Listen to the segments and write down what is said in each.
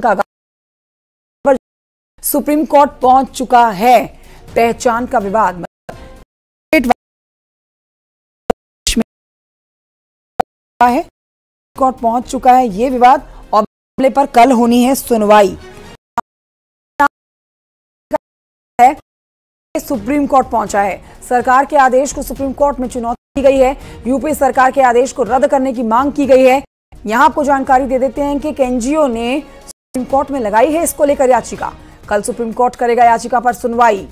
का supreme court पहुंच चुका है। पहचान का विवाद है, कोर्ट पहुंच चुका है ये विवाद और मामले पर कल होनी है सुनवाई। सुप्रीम कोर्ट पहुंचा है। सरकार के आदेश को सुप्रीम कोर्ट में चुनौती दी गई है। यूपी सरकार के आदेश को रद्द करने की मांग की गई है। यहां आपको जानकारी दे देते हैं कि एक एनजीओ ने सुप्रीम कोर्ट में लगाई है इसको लेकर याचिका। कल सुप्रीम कोर्ट करेगा याचिका पर सुनवाई।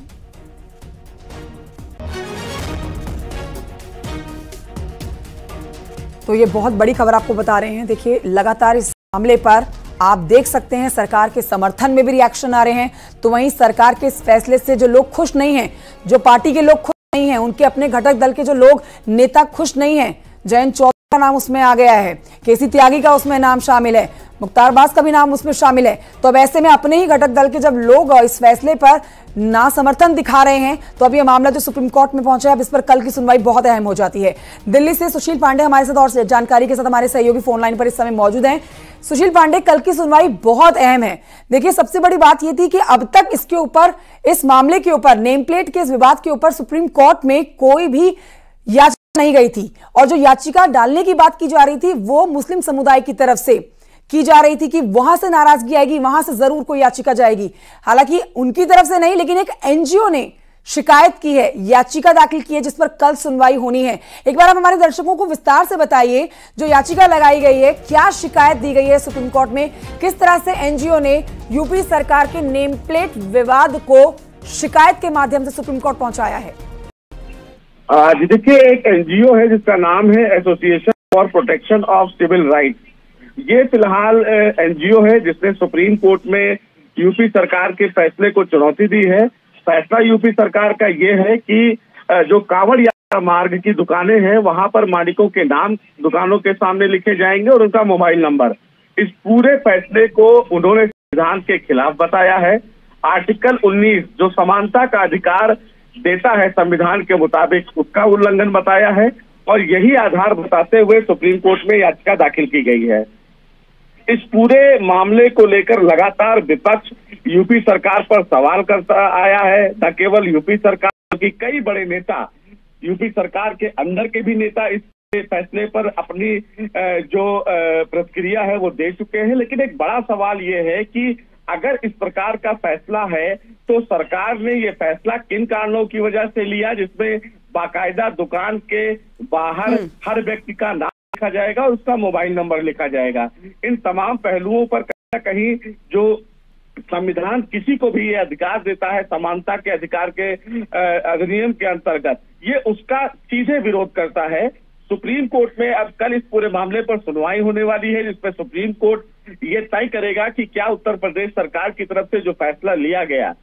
तो ये बहुत बड़ी खबर आपको बता रहे हैं। देखिए, लगातार इस मामले पर आप देख सकते हैं सरकार के समर्थन में भी रिएक्शन आ रहे हैं, तो वहीं सरकार के इस फैसले से जो लोग खुश नहीं हैं, जो पार्टी के लोग खुश नहीं हैं, उनके अपने घटक दल के जो लोग नेता खुश नहीं हैं, जयंत चौधरी का नाम उसमें आ गया है, केसी त्यागी का उसमें नाम शामिल है, मुख्तार अब्बास का भी नाम उसमें शामिल है। तो अब ऐसे में अपने ही घटक दल के जब लोग इस फैसले पर ना समर्थन दिखा रहे हैं, तो अब यह मामला जो सुप्रीम कोर्ट में पहुंचा है, अब इस पर कल की सुनवाई बहुत अहम हो जाती है। दिल्ली से सुशील पांडे हमारे साथ और जानकारी के साथ हमारे सहयोगी फोन लाइन पर इस समय मौजूद हैं। सुशील पांडे, कल की सुनवाई बहुत अहम है। देखिए, सबसे बड़ी बात यह थी कि अब तक इसके ऊपर, इस मामले के ऊपर, नेम प्लेट के इस विवाद के ऊपर सुप्रीम कोर्ट में कोई भी याचिका नहीं गई थी, और जो याचिका डालने की बात की जा रही थी वो मुस्लिम समुदाय की तरफ से की जा रही थी कि वहां से नाराजगी आएगी, वहां से जरूर कोई याचिका जाएगी। हालांकि उनकी तरफ से नहीं, लेकिन एक एनजीओ ने शिकायत की है, याचिका दाखिल की है, जिस पर कल सुनवाई होनी है। एक बार आप हमारे दर्शकों को विस्तार से बताइए, जो याचिका लगाई गई है, क्या शिकायत दी गई है सुप्रीम कोर्ट में, किस तरह से एनजीओ ने यूपी सरकार के नेम प्लेट विवाद को शिकायत के माध्यम से सुप्रीम कोर्ट पहुंचाया है। जी देखिए, एक एनजीओ है जिसका नाम है association for protection of civil rights. ये फिलहाल एनजीओ है जिसने सुप्रीम कोर्ट में यूपी सरकार के फैसले को चुनौती दी है। फैसला यूपी सरकार का ये है कि जो कांवड़ यात्रा मार्ग की दुकानें हैं वहां पर मालिकों के नाम दुकानों के सामने लिखे जाएंगे और उनका मोबाइल नंबर। इस पूरे फैसले को उन्होंने संविधान के खिलाफ बताया है। आर्टिकल 19 जो समानता का अधिकार देता है संविधान के मुताबिक, उसका उल्लंघन बताया है, और यही आधार बताते हुए सुप्रीम कोर्ट में याचिका दाखिल की गई है। इस पूरे मामले को लेकर लगातार विपक्ष यूपी सरकार पर सवाल करता आया है। न केवल यूपी सरकार, बल्कि कई बड़े नेता, यूपी सरकार के अंदर के भी नेता इस फैसले पर अपनी जो प्रतिक्रिया है वो दे चुके हैं। लेकिन एक बड़ा सवाल ये है कि अगर इस प्रकार का फैसला है तो सरकार ने ये फैसला किन कारणों की वजह से लिया, जिसमें बाकायदा दुकान के बाहर हर व्यक्ति का नाम लिखा जाएगा और उसका मोबाइल नंबर लिखा जाएगा। इन तमाम पहलुओं पर कहीं न कहीं जो संविधान किसी को भी ये अधिकार देता है समानता के अधिकार के अधिनियम के अंतर्गत, ये उसका सीधे विरोध करता है। सुप्रीम कोर्ट में अब कल इस पूरे मामले पर सुनवाई होने वाली है, जिसमें सुप्रीम कोर्ट ये तय करेगा कि क्या उत्तर प्रदेश सरकार की तरफ से जो फैसला लिया गया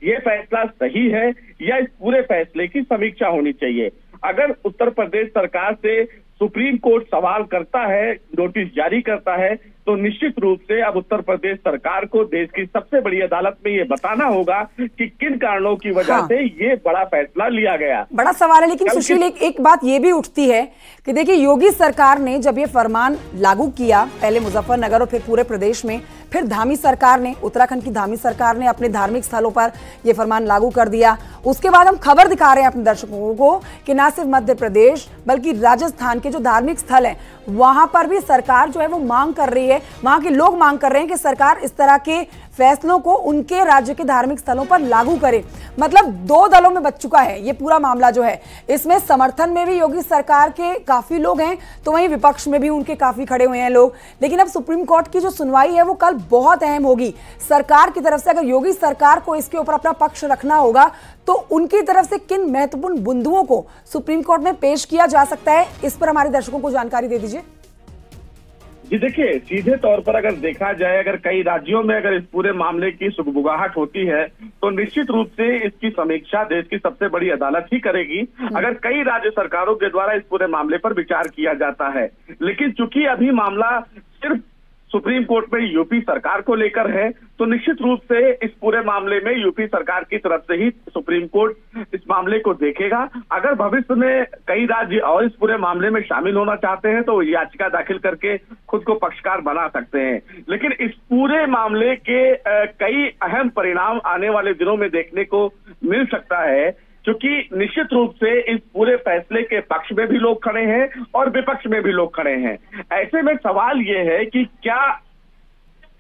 ये फैसला सही है या इस पूरे फैसले की समीक्षा होनी चाहिए। अगर उत्तर प्रदेश सरकार से सुप्रीम कोर्ट सवाल करता है, नोटिस जारी करता है, तो निश्चित रूप से अब उत्तर प्रदेश सरकार को देश की सबसे बड़ी अदालत में ये बताना होगा कि किन कारणों की वजह से ये बड़ा फैसला लिया गया। बड़ा सवाल है। लेकिन सुशील, एक बात ये भी उठती है कि देखिए, योगी सरकार ने जब ये फरमान लागू किया, पहले मुजफ्फरनगर और फिर पूरे प्रदेश में, फिर धामी सरकार ने, उत्तराखंड की धामी सरकार ने अपने धार्मिक स्थलों पर यह फरमान लागू कर दिया। उसके बाद हम खबर दिखा रहे हैं अपने दर्शकों को कि न सिर्फ मध्य प्रदेश बल्कि राजस्थान के जो धार्मिक स्थल हैं वहां पर भी सरकार जो है वो मांग कर रही है, वहां के लोग मांग कर रहे हैं कि सरकार इस तरह के फैसलों को उनके राज्य के धार्मिक स्थलों पर लागू करे। मतलब दो दलों में बच चुका है ये पूरा मामला जो है। इसमें समर्थन में भी योगी सरकार के काफी लोग हैं, तो वहीं विपक्ष में भी उनके काफी खड़े हुए हैं लोग। लेकिन अब सुप्रीम कोर्ट की जो सुनवाई है वो कल बहुत अहम होगी। सरकार की तरफ से अगर योगी सरकार को इसके ऊपर अपना पक्ष रखना होगा तो उनकी तरफ से किन महत्वपूर्ण बिंदुओं को सुप्रीम कोर्ट में पेश किया जा सकता है, इस पर हमारे दर्शकों को जानकारी दे दीजिए। जी देखिए, सीधे तौर पर अगर देखा जाए, अगर कई राज्यों में अगर इस पूरे मामले की सुगबुगाहट होती है तो निश्चित रूप से इसकी समीक्षा देश की सबसे बड़ी अदालत ही करेगी, अगर कई राज्य सरकारों के द्वारा इस पूरे मामले पर विचार किया जाता है। लेकिन चूंकि अभी मामला सिर्फ सुप्रीम कोर्ट में यूपी सरकार को लेकर है, तो निश्चित रूप से इस पूरे मामले में यूपी सरकार की तरफ से ही सुप्रीम कोर्ट इस मामले को देखेगा। अगर भविष्य में कई राज्य और इस पूरे मामले में शामिल होना चाहते हैं तो याचिका दाखिल करके खुद को पक्षकार बना सकते हैं। लेकिन इस पूरे मामले के कई अहम परिणाम आने वाले दिनों में देखने को मिल सकता है, क्योंकि निश्चित रूप से इस पूरे फैसले के पक्ष में भी लोग खड़े हैं और विपक्ष में भी लोग खड़े हैं। ऐसे में सवाल यह है कि क्या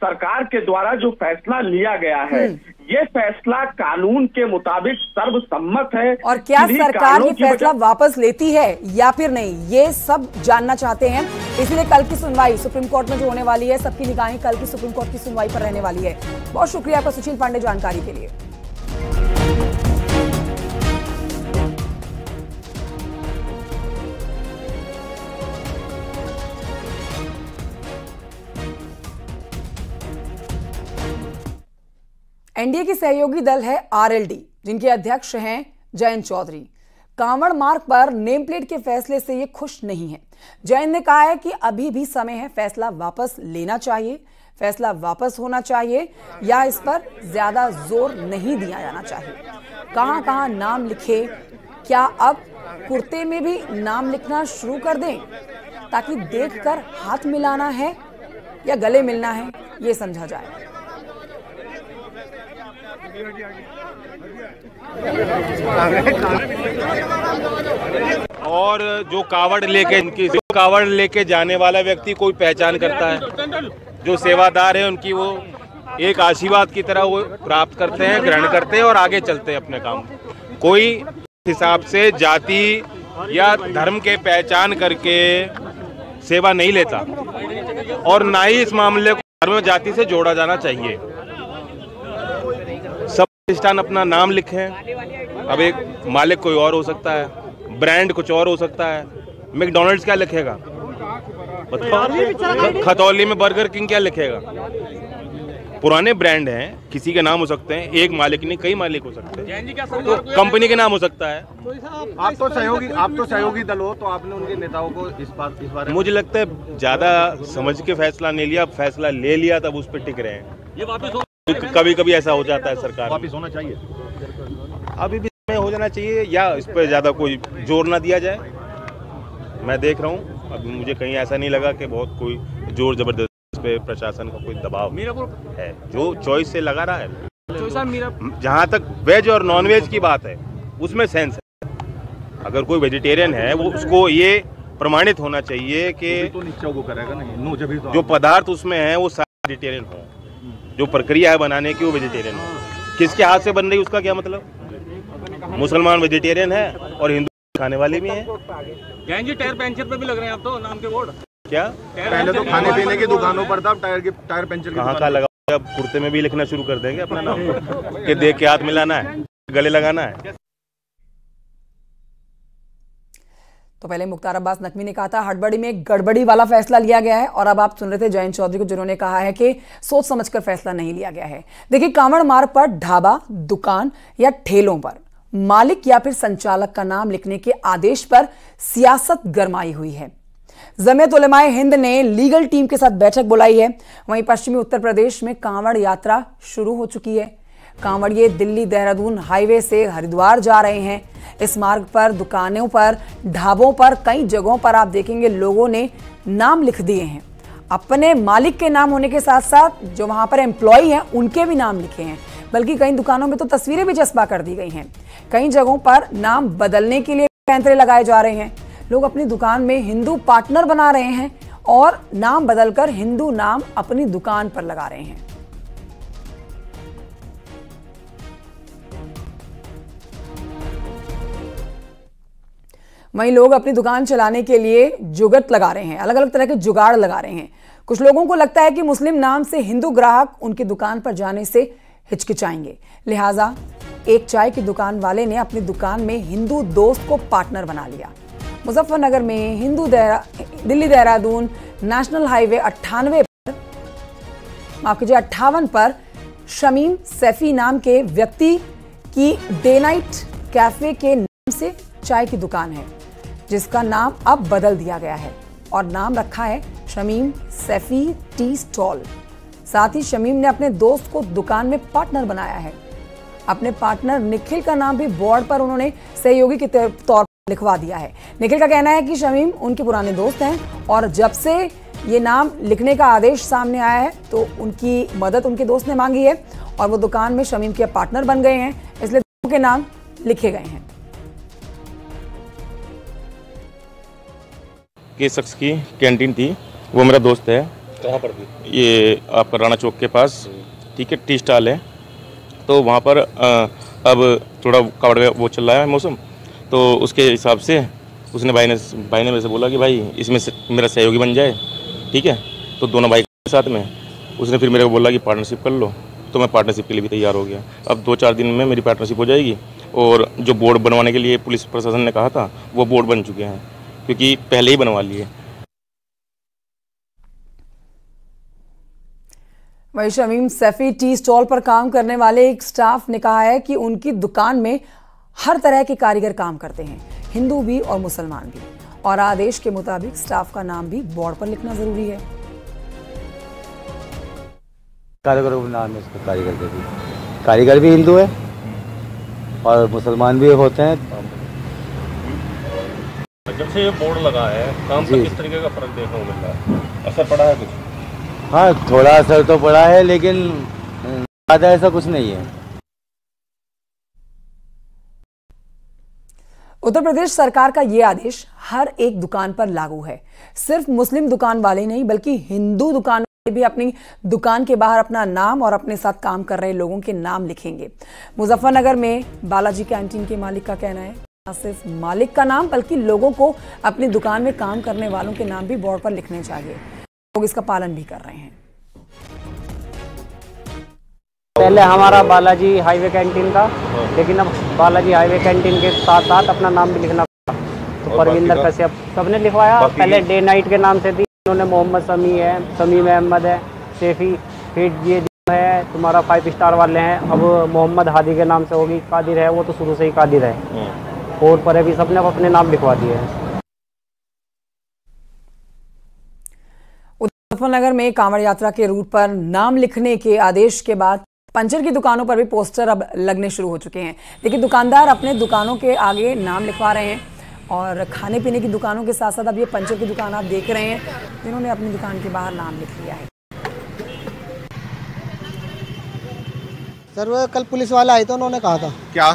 सरकार के द्वारा जो फैसला लिया गया है, ये फैसला कानून के मुताबिक सर्वसम्मत है, और क्या सरकार ये फैसला वापस लेती है या फिर नहीं, ये सब जानना चाहते हैं। इसलिए कल की सुनवाई सुप्रीम कोर्ट में जो होने वाली है, सबकी निगाहें कल की सुप्रीम कोर्ट की सुनवाई पर रहने वाली है। बहुत शुक्रिया आपका सुशील पांडे जानकारी के लिए। एनडीए की सहयोगी दल है आरएलडी, जिनके अध्यक्ष हैं जयंत चौधरी। कांवड़ मार्ग पर नेम प्लेट के फैसले से ये खुश नहीं है। जयंत ने कहा है कि अभी भी समय है, फैसला वापस लेना चाहिए, फैसला वापस होना चाहिए या इस पर ज्यादा जोर नहीं दिया जाना चाहिए। कहां कहां नाम लिखे, क्या अब कुर्ते में भी नाम लिखना शुरू कर दें ताकि देखकर हाथ मिलाना है या गले मिलना है, ये समझा जाए। और जो कावड़ लेके जाने वाला व्यक्ति कोई पहचान करता है, जो सेवादार है उनकी वो एक आशीर्वाद की तरह वो प्राप्त करते हैं, ग्रहण करते हैं और आगे चलते हैं अपने काम। कोई हिसाब से जाति या धर्म के पहचान करके सेवा नहीं लेता और ना ही इस मामले को धर्म जाति से जोड़ा जाना चाहिए। सब प्रतिष्ठान अपना नाम लिखें। अब एक मालिक कोई और हो सकता है, ब्रांड कुछ और हो सकता है। मैकडॉनल्ड्स क्या लिखेगा, खतौली में बर्गर किंग क्या लिखेगा। पुराने ब्रांड हैं, किसी के नाम हो सकते हैं, एक मालिक नहीं कई मालिक हो सकते हैं, तो कंपनी के नाम हो सकता है। आप तो सहयोगी दल हो, तो आपने उनके नेताओं को इस बारे में, मुझे लगता है ज्यादा समझ के फैसला नहीं लिया, फैसला ले लिया तब उस पर टिक रहे हैं। ये वापस कभी कभी ऐसा हो जाता है, सरकार वापस होना चाहिए, अभी भी हो जाना चाहिए या इस पर ज्यादा कोई जोर ना दिया जाए। मैं देख रहा हूँ, अभी मुझे कहीं ऐसा नहीं लगा कि बहुत कोई जोर जबरदस्ती पे प्रशासन का कोई दबाव है। जो चॉइस से लगा रहा है, जहाँ तक वेज और नॉन वेज की बात है उसमें सेंस है। अगर कोई वेजिटेरियन है वो उसको ये प्रमाणित होना चाहिए कि तो जो पदार्थ उसमें है वो सारे वेजिटेरियन हो, जो प्रक्रिया है बनाने की वो वेजिटेरियन हो। किसके हाथ से बन रही उसका क्या मतलब। मुसलमान वेजिटेरियन है और हिंदू खाने वाले भी हैं। टायर पंचर पे भी लग रहे हैं आप तो नाम के बोर्ड। क्या पहले तो खाने पीने की दुकानों पर था, टायर पंचर कहाँ का लगा। अब कुर्ते में भी लिखना शुरू कर देंगे अपना नाम कि देख के हाथ मिलाना है, गले लगाना है। तो पहले मुख्तार अब्बास नकवी ने कहा था हड़बड़ी में गड़बड़ी वाला फैसला लिया गया है, और अब आप सुन रहे थे जयंत चौधरी को, जिन्होंने कहा है कि सोच समझकर फैसला नहीं लिया गया है। देखिए, कांवड़ मार्ग पर ढाबा, दुकान या ठेलों पर मालिक या फिर संचालक का नाम लिखने के आदेश पर सियासत गरमाई हुई है। जमीयत उलेमाए हिंद ने लीगल टीम के साथ बैठक बुलाई है। वहीं पश्चिमी उत्तर प्रदेश में कांवड़ यात्रा शुरू हो चुकी है। कांवड़िए दिल्ली देहरादून हाईवे से हरिद्वार जा रहे हैं। इस मार्ग पर दुकानों पर, ढाबों पर, कई जगहों पर आप देखेंगे लोगों ने नाम लिख दिए हैं। अपने मालिक के नाम होने के साथ साथ जो वहां पर एम्प्लॉय हैं उनके भी नाम लिखे हैं, बल्कि कई दुकानों में तो तस्वीरें भी चस्पा कर दी गई हैं। कई जगहों पर नाम बदलने के लिए पैंतरे लगाए जा रहे हैं। लोग अपनी दुकान में हिंदू पार्टनर बना रहे हैं और नाम बदलकर हिंदू नाम अपनी दुकान पर लगा रहे हैं। वहीं लोग अपनी दुकान चलाने के लिए जुगत लगा रहे हैं, अलग अलग तरह के जुगाड़ लगा रहे हैं। कुछ लोगों को लगता है कि मुस्लिम नाम से हिंदू ग्राहक उनकी दुकान पर जाने से हिचकिचाएंगे, लिहाजा एक चाय की दुकान वाले ने अपनी दुकान में हिंदू दोस्त को पार्टनर बना लिया। मुजफ्फरनगर में दिल्ली देहरादून नेशनल हाईवे 58 पर शमीम सैफी नाम के व्यक्ति की डे नाइट कैफे के नाम से चाय की दुकान है, जिसका नाम अब बदल दिया गया है और नाम रखा है शमीम सैफी टी स्टॉल। साथ ही शमीम ने अपने दोस्त को दुकान में पार्टनर बनाया है। अपने पार्टनर निखिल का नाम भी बोर्ड पर उन्होंने सहयोगी के तौर पर लिखवा दिया है। निखिल का कहना है कि शमीम उनके पुराने दोस्त हैं और जब से ये नाम लिखने का आदेश सामने आया है तो उनकी मदद उनके दोस्त ने मांगी है और वो दुकान में शमीम के पार्टनर बन गए हैं, इसलिए दोनों के नाम लिखे गए हैं। के शख्स की कैंटीन थी, वो मेरा दोस्त है। कहाँ पर थी? ये आपका राणा चौक के पास, ठीक है, टी स्टॉल है। तो वहाँ पर अब थोड़ा कावड़ का वो चल रहा है मौसम, तो उसके हिसाब से उसने भाई ने मेरे से बोला कि भाई इसमें से मेरा सहयोगी बन जाए, ठीक है। तो दोनों भाई के साथ में उसने फिर मेरे को बोला कि पार्टनरशिप कर लो, तो मैं पार्टनरशिप के लिए भी तैयार हो गया। अब 2-4 दिन में मेरी पार्टनरशिप हो जाएगी और जो बोर्ड बनवाने के लिए पुलिस प्रशासन ने कहा था वो बोर्ड बन चुके हैं, क्योंकि पहले ही बनवा लिए। वहीं शमीम सैफी टी स्टॉल पर काम करने वाले एक स्टाफ ने कहा है कि उनकी दुकान में हर तरह के कारीगर काम करते हैं, हिंदू भी और मुसलमान भी, और आदेश के मुताबिक स्टाफ का नाम भी बोर्ड पर लिखना जरूरी है। कारीगरों का नाम है इसका, कारीगर भी हिंदू है और मुसलमान भी होते हैं। जब से ये बोर्ड लगा है, काम पर किस तरीके का फर्क देखने को मिल रहा है? असर पड़ा है कुछ? हाँ, थोड़ा असर तो पड़ा है, लेकिन ज़्यादा ऐसा कुछ नहीं है। उत्तर प्रदेश सरकार का ये आदेश हर एक दुकान पर लागू है। सिर्फ मुस्लिम दुकान वाले नहीं बल्कि हिंदू दुकान वाले भी अपनी दुकान के बाहर अपना नाम और अपने साथ काम कर रहे लोगों के नाम लिखेंगे। मुजफ्फरनगर में बालाजी कैंटीन के मालिक का कहना है न सिर्फ मालिक का नाम बल्कि लोगों को अपनी दुकान में काम करने वालों के नाम भी बोर्ड पर लिखने चाहिए। लोग इसका पालन भी कर रहे हैं। पहले हमारा बालाजी हाईवे कैंटीन था, लेकिन अब बालाजी हाईवे कैंटीन के साथ साथ अपना नाम भी लिखना पड़ा। तो परविंदर कश्यप सबने लिखवाया। पहले डे नाइट के नाम से थी, उन्होंने मोहम्मद समी है, समीम अहमद है, सैफी, फिर ये है तुम्हारा 5 स्टार वाले हैं। अब मोहम्मद हादी के नाम से होगी। कादिर है, वो तो शुरू से ही कादिर है। और पर भी सबने अपने नाम लिखवा दिए हैं। मुजफ्फरनगर में कांवड़ यात्रा के रूट पर नाम लिखने के आदेश के बाद पंचर की दुकानों पर भी पोस्टर अब लगने शुरू हो चुके हैं, लेकिन दुकानदार अपने दुकानों के आगे नाम लिखवा रहे हैं। और खाने पीने की दुकानों के साथ साथ अब ये पंचर की दुकान आप देख रहे हैं, जिन्होंने अपनी दुकान के बाहर नाम लिख लिया है। सर वो कल पुलिस वाले आए थे, उन्होंने कहा था क्या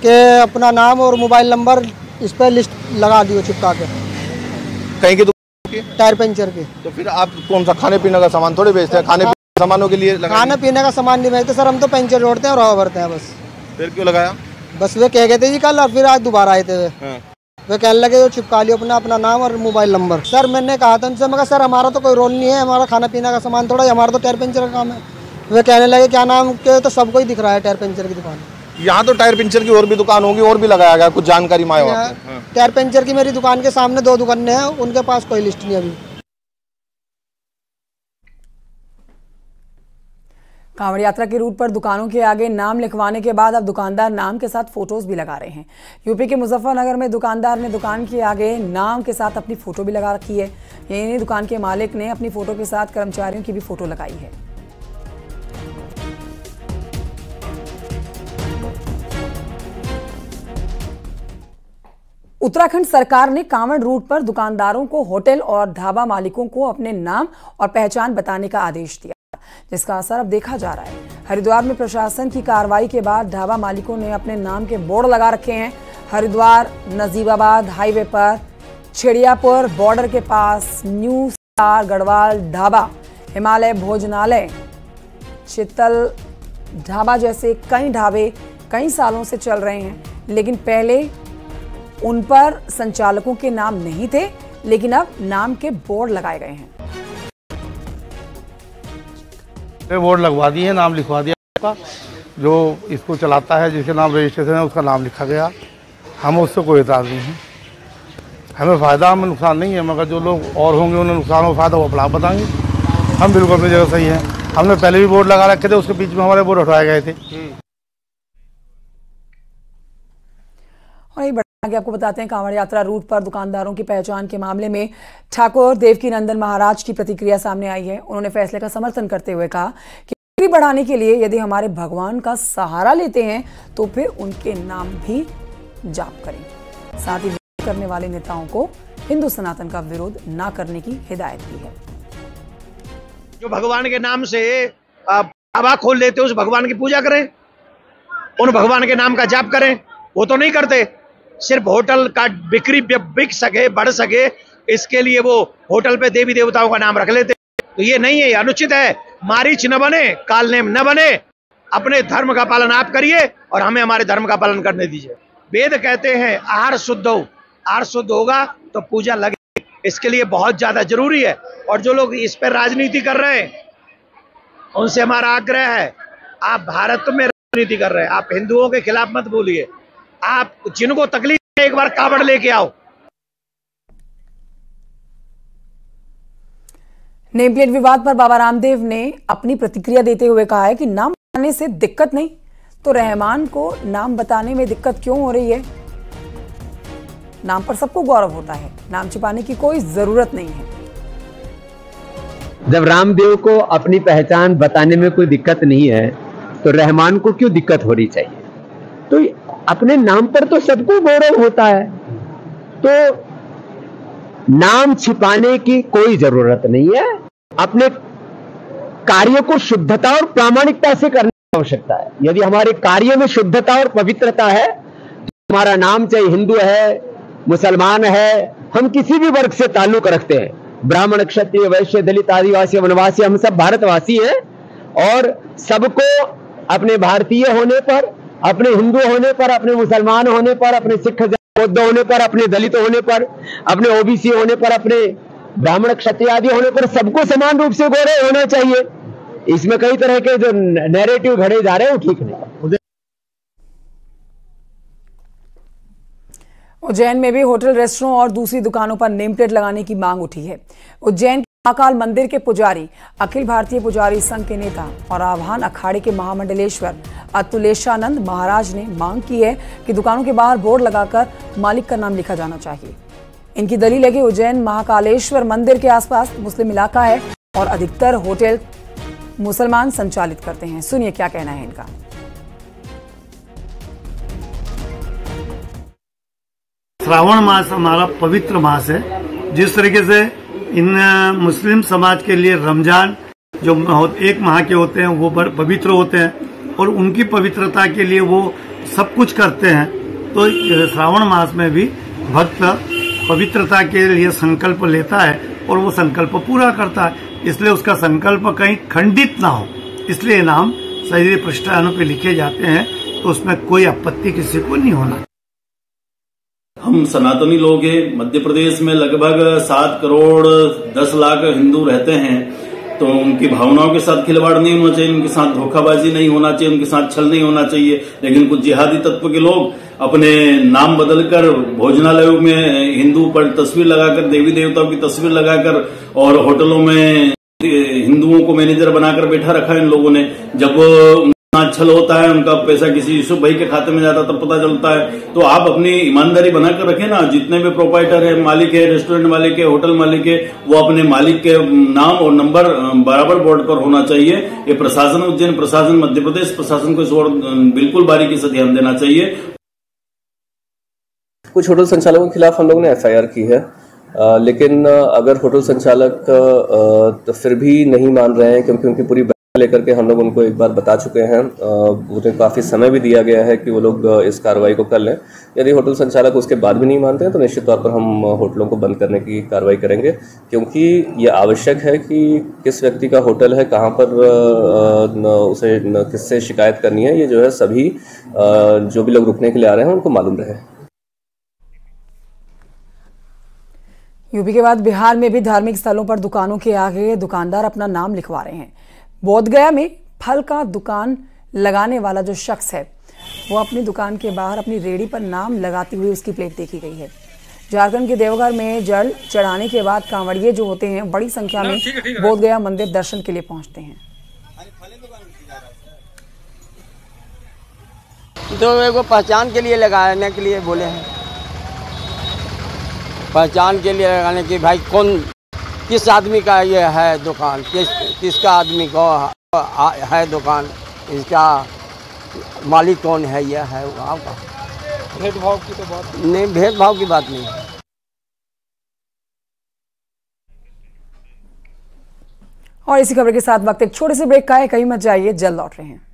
कि अपना नाम और मोबाइल नंबर इस पर लिस्ट लगा दियो चिपका के। कहीं की टायर पंचर की। तो फिर आप कौन सा खाने पीने का सामान थोड़े बेचते हैं? खाने पीने के सामानों के लिए खाने पीने का सामान नहीं बेचते सर, हम तो पंचर जोड़ते हैं और हवा भरते हैं बस। फिर क्यों लगाया? बस वे कह गए थे जी कल, और फिर आज दोबारा आए थे वे कहने लगे जो चिपका लियो अपना नाम और मोबाइल नंबर। सर मैंने कहा था उनसे, मगर सर हमारा तो कोई रोल नहीं है, हमारा खाना पीने का सामान थोड़ा, हमारा तो टायर पंचर का काम है। वे कहने लगे क्या नाम के, तो सबको ही दिख रहा है टायर पंचर की दुकान। यहाँ तो टायर पंचर की और भी दुकान होगी, और भी लगाया गया, कुछ जानकारी मांगे आपने? टायर पंचर की मेरी दुकान के सामने 2 दुकानें हैं, उनके पास कोई लिस्ट नहीं अभी। कांवड़ यात्रा के रूट पर दुकानों के आगे नाम लिखवाने के बाद अब दुकानदार नाम के साथ फोटोज भी लगा रहे हैं। यूपी के मुजफ्फरनगर में दुकानदार ने दुकान के आगे नाम के साथ अपनी फोटो भी लगा रखी है। यही नहीं, दुकान के मालिक ने अपनी फोटो के साथ कर्मचारियों की भी फोटो लगाई है। उत्तराखंड सरकार ने कांवड़ रूट पर दुकानदारों को, होटल और ढाबा मालिकों को अपने नाम और पहचान बताने का आदेश दिया, जिसका असर अब देखा जा रहा है। हरिद्वार में प्रशासन की कार्रवाई के बाद ढाबा मालिकों ने अपने नाम के बोर्ड लगा रखे हैं। हरिद्वार नजीबाबाद हाईवे पर छिड़ियापुर बॉर्डर के पास न्यू स्टार गढ़वाल ढाबा, हिमालय भोजनालय, शीतल ढाबा जैसे कई ढाबे कई सालों से चल रहे हैं, लेकिन पहले उन पर संचालकों के नाम नहीं थे, लेकिन अब नाम के बोर्ड लगाए गए हैं। बोर्ड लगवा दिए, नाम लिखवा दिया, जो इसको चलाता है, जिसके नाम रजिस्ट्रेशन है उसका नाम लिखा गया। हम उससे कोई एतराज़ नहीं है, हमें फ़ायदा, हमें नुकसान नहीं है, मगर जो लोग और होंगे उन्हें नुकसान और फ़ायदा वो अपना आप बताएंगे। हम बिल्कुल अपनी जगह सही है। हमने पहले भी बोर्ड लगा रखे थे, उसके बीच में हमारे बोर्ड हटवाए गए थे। और एक आगे आपको बताते हैं, कांवड़ यात्रा रूट पर दुकानदारों की पहचान के मामले में ठाकुर देवकी नंदन महाराज की प्रतिक्रिया सामने आई है। उन्होंने फैसले का समर्थन करते हुए कहा कि बिक्री बढ़ाने के लिए यदि हमारे भगवान का सहारा लेते हैं तो फिर उनके नाम भी जाप करें। साथ ही विरोध करने वाले नेताओं को हिंदू सनातन का विरोध ना करने की हिदायत दी है। जो भगवान के नाम से ढाबा खोल लेते उस भगवान की पूजा करें, उन भगवान के नाम का जाप करें, वो तो नहीं करते। सिर्फ होटल का बिक्री बिक सके, बढ़ सके, इसके लिए वो होटल पे देवी देवताओं का नाम रख लेते। तो ये नहीं है, ये अनुचित है। मारीच न बने, कालनेम न बने। अपने धर्म का पालन आप करिए और हमें हमारे धर्म का पालन करने दीजिए। वेद कहते हैं आहार शुद्ध हो, आहार शुद्ध होगा तो पूजा लगे। इसके लिए बहुत ज्यादा जरूरी है। और जो लोग इस पर राजनीति कर रहे हैं उनसे हमारा आग्रह है, आप भारत में राजनीति कर रहे हैं, आप हिंदुओं के खिलाफ मत बोलिए। आप जिनको तकलीफ है एक बार कावड़ लेके आओ। नेम प्लेट विवाद पर बाबा रामदेव ने अपनी प्रतिक्रिया देते हुए कहा है कि नाम बताने से दिक्कत नहीं, तो रहमान को नाम बताने में दिक्कत क्यों हो रही है। नाम पर सबको गौरव होता है, नाम छिपाने की कोई जरूरत नहीं है। जब रामदेव को अपनी पहचान बताने में कोई दिक्कत नहीं है तो रहमान को क्यों दिक्कत होनी चाहिए। तो अपने नाम पर तो सबको गौरव होता है, तो नाम छिपाने की कोई जरूरत नहीं है। अपने कार्य को शुद्धता और प्रामाणिकता से करने की आवश्यकता है। यदि हमारे कार्य में शुद्धता और पवित्रता है तो हमारा नाम चाहे हिंदू है, मुसलमान है, हम किसी भी वर्ग से ताल्लुक रखते हैं, ब्राह्मण, क्षत्रिय, वैश्य, दलित, आदिवासी, वनवासी, हम सब भारतवासी हैं। और सबको अपने भारतीय होने पर, अपने हिंदू होने पर, अपने मुसलमान होने पर, अपने सिख बौद्ध होने पर, अपने दलित होने पर, अपने ओबीसी होने पर, अपने ब्राह्मण, क्षत्रिय आदि होने पर सबको समान रूप से गौरव होना चाहिए। इसमें कई तरह के जो नैरेटिव घड़े जा रहे हैं वो ठीक नहीं। उज्जैन में भी होटल, रेस्टोरेंट और दूसरी दुकानों पर नेम प्लेट लगाने की मांग उठी है। उज्जैन के महाकाल मंदिर के पुजारी, अखिल भारतीय पुजारी संघ के नेता और आह्वान अखाड़े के महामंडलेश्वर अतुलेशानंद महाराज ने मांग की है कि दुकानों के बाहर बोर्ड लगाकर मालिक का नाम लिखा जाना चाहिए। इनकी दलील है कि उज्जैन महाकालेश्वर मंदिर के आसपास मुस्लिम इलाका है और अधिकतर होटल मुसलमान संचालित करते हैं। सुनिए क्या कहना है इनका। श्रावण मास हमारा पवित्र मास है। जिस तरीके से इन मुस्लिम समाज के लिए रमजान जो एक माह के होते हैं वो बड़े पवित्र होते हैं और उनकी पवित्रता के लिए वो सब कुछ करते हैं। तो श्रावण मास में भी भक्त पवित्रता के लिए संकल्प लेता है और वो संकल्प पूरा करता है, इसलिए उसका संकल्प कहीं खंडित ना हो, इसलिए नाम शरीर पृष्ठानों पे लिखे जाते हैं। तो उसमें कोई आपत्ति किसी को नहीं होना। हम सनातनी लोग हैं। मध्य प्रदेश में लगभग 7 करोड़ 10 लाख हिंदू रहते हैं, तो उनकी भावनाओं के साथ खिलवाड़ नहीं होना चाहिए, उनके साथ धोखाबाजी नहीं होना चाहिए, उनके साथ छल नहीं होना चाहिए। लेकिन कुछ जिहादी तत्व के लोग अपने नाम बदलकर भोजनालयों में हिंदू पर तस्वीर लगाकर, देवी देवताओं की तस्वीर लगाकर और होटलों में हिंदुओं को मैनेजर बनाकर बैठा रखा है इन लोगों ने। जब छल होता है, उनका पैसा किसी यूसुफ भाई के खाते में जाता तब पता चलता है। तो आप अपनी ईमानदारी बनाकर रखें ना। जितने भी प्रोपाइटर है, मालिक है, रेस्टोरेंट मालिक है, होटल मालिक है, वो अपने मालिक के नाम और नंबर बराबर बोर्ड पर होना चाहिए। ये प्रशासन, उज्जैन प्रशासन, मध्य प्रदेश प्रशासन को इस ओर बिल्कुल बारीकी से ध्यान देना चाहिए। कुछ होटल संचालकों के खिलाफ हम लोगों ने FIR की है, लेकिन अगर होटल संचालक तो फिर भी नहीं मान रहे हैं, क्योंकि उनकी पूरी लेकर के हम लोग उनको एक बार बता चुके हैं, उन्हें काफ़ी समय भी दिया गया है कि वो लोग इस कार्रवाई को कर लें। यदि होटल संचालक उसके बाद भी नहीं मानते हैं तो निश्चित तौर पर हम होटलों को बंद करने की कार्रवाई करेंगे, क्योंकि ये आवश्यक है कि किस व्यक्ति का होटल है, कहाँ पर उसे किससे शिकायत करनी है, ये जो है सभी जो भी लोग रुकने के लिए आ रहे हैं उनको मालूम रहे। यूपी के बाद बिहार में भी धार्मिक स्थलों पर दुकानों के आगे दुकानदार अपना नाम लिखवा रहे हैं। बोधगया में फल का दुकान लगाने वाला जो शख्स है वो अपनी दुकान के बाहर अपनी रेहड़ी पर नाम लगाती हुई उसकी प्लेट देखी गई है। झारखंड के देवघर में जल चढ़ाने के बाद कांवड़िए जो होते हैं बड़ी संख्या में बोधगया मंदिर दर्शन के लिए पहुंचते हैं। तो वो पहचान के लिए लगाने के लिए बोले हैं, पहचान के लिए लगाने की भाई कौन किस आदमी का ये है दुकान, किसका आदमी को है दुकान, इसका मालिक कौन है, यह है गाँव का। भेदभाव की तो बात नहीं, भेदभाव की बात नहीं है। और इसी खबर के साथ वक्त एक छोटे से ब्रेक का है, कहीं मत जाइए, जल्द लौट रहे हैं।